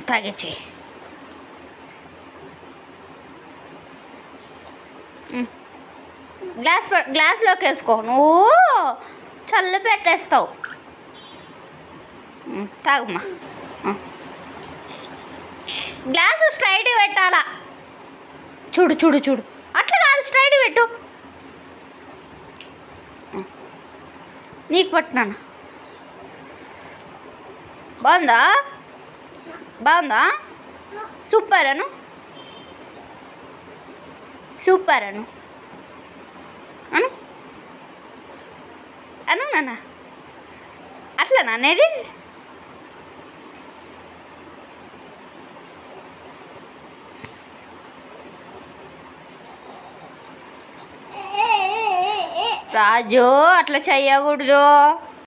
తాగేచి. గ్లాస్లోకి వేసుకో, నువ్వు చల్లు పెట్టేస్తావు. తాగమ్మా. గ్లాసు స్ట్రైట్ పెట్టాలా? చూడు చూడు చూడు, అట్లా కాదు, స్ట్రైట్ పెట్టు. నీకు పట్టినాను. బాగుందా? బాగుందా? సూపర్ అను, సూపర్ అను అను అను నాన్న. అట్లా అనేది రాజు, అట్లా చెయ్యకూడదు.